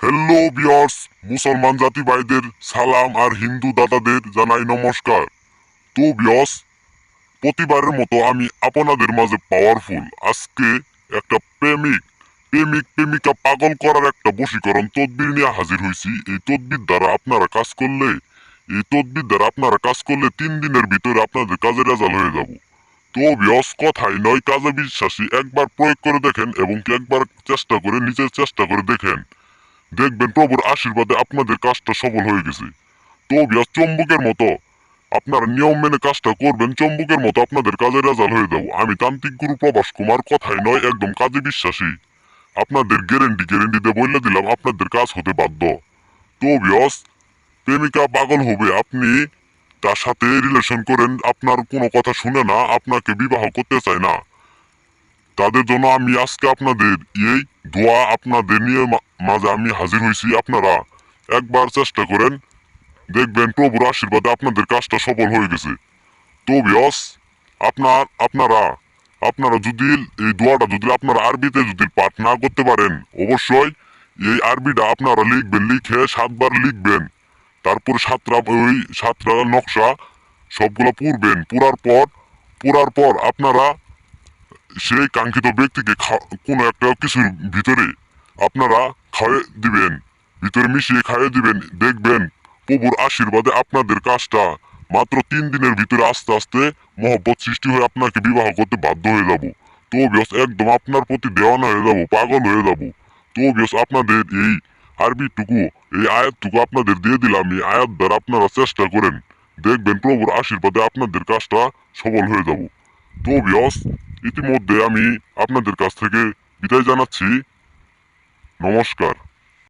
Hello viewers, মুসলমান জাতি ভাইদের সালাম আর হিন্দু দাদাদের জানাই নমস্কার। তো ভিউয়ার্স, প্রতিবারের মতো আমি আপনাদের মাঝে পাওয়ারফুল আজকে একটা প্রেমিকা পাগল করার একটা বশীকরণ তদবির নিয়ে হাজির হয়েছি। এই তদবির দ্বারা আপনারা কাজ করলে 3 দিনের ভিতরে আপনাদের কাজের রেজাল্ট হয়ে যাব। তো ভিউয়ার্স, কথাই নয় কাজে বিশ্বাসী, একবার প্রয়োগ করে দেখেন এবং কি একবার নিজের চেষ্টা করে দেখেন, দেখবেন প্রভুর আশীর্বাদে আপনাদের কাজটা সফল হয়ে গেছে। তো ভিউয়ার্স, চম্বুকের মতো আপনারা নিয়ম মেনে কাজটা করবেন, চম্বুকের মতো আপনাদের কাজের রেজাল্ট হয়ে যাবো। আমি তান্ত্রিক গুরু প্রভাস কুমার, কথাই নয় একদম কাজে বিশ্বাসী, আপনাদের গ্যারেন্টি দিয়ে বলে দিলাম আপনাদের কাজ হতে বাধ্য। তো ভিউয়ার্স, প্রেমিকা পাগল হবে, আপনি তার সাথে রিলেশন করেন, আপনার কোনো কথা শুনে না, আপনাকে বিবাহ করতে চায় না, তাদের জন্য আমি আজকে আপনাদের এই দোয়া আপনাদের নিয়ে মাঝে আমি হাজির হয়েছি। আপনারা একবার চেষ্টা করেন, দেখবেন প্রভুর আশীর্বাদে আপনাদের কাজটা সফল হয়ে গেছে। তো ভিউয়ার্স, আপনারা আপনারা যদি এই দোয়াটা যদি আপনারা আরবিতে যদি পাঠ না করতে পারেন, অবশ্যই এই আরবিটা আপনারা লিখবেন, লিখে 7বার লিখবেন, তারপর সাতটা নকশা সবগুলো পুরবেন, পুরার পর আপনারা সেই কাঙ্ক্ষিত ব্যক্তিকে কোনো একটা কিছুর ভিতরে আপনারা খাওয়াই দিবেন, ভিতরে মিশিয়ে খাইয়ে দিবেন, দেখবেন প্রভুর আশীর্বাদে আপনাদের কাজটা মাত্র 3 দিনের ভিতরে আস্তে আস্তে মহব্বত সৃষ্টি হয়ে আপনাকে বিবাহ করতে বাধ্য হয়ে যাব। তো বিয়স একদম আপনার প্রতি দেওয়ানা হয়ে যাব, পাগল হয়ে যাব। তো বিয়স আপনাদের এই আরবিটুকু, এই আয়াতটুকু আপনাদের দিয়ে দিলাম, এই আয়াত দ্বারা আপনারা চেষ্টা করেন, দেখবেন প্রভুর আশীর্বাদে আপনাদের কাজটা সফল হয়ে যাব। তো বিয়স, ইতিমধ্যে আমি আপনাদের কাছ থেকে বিদায় জানাচ্ছি। নমস্কার।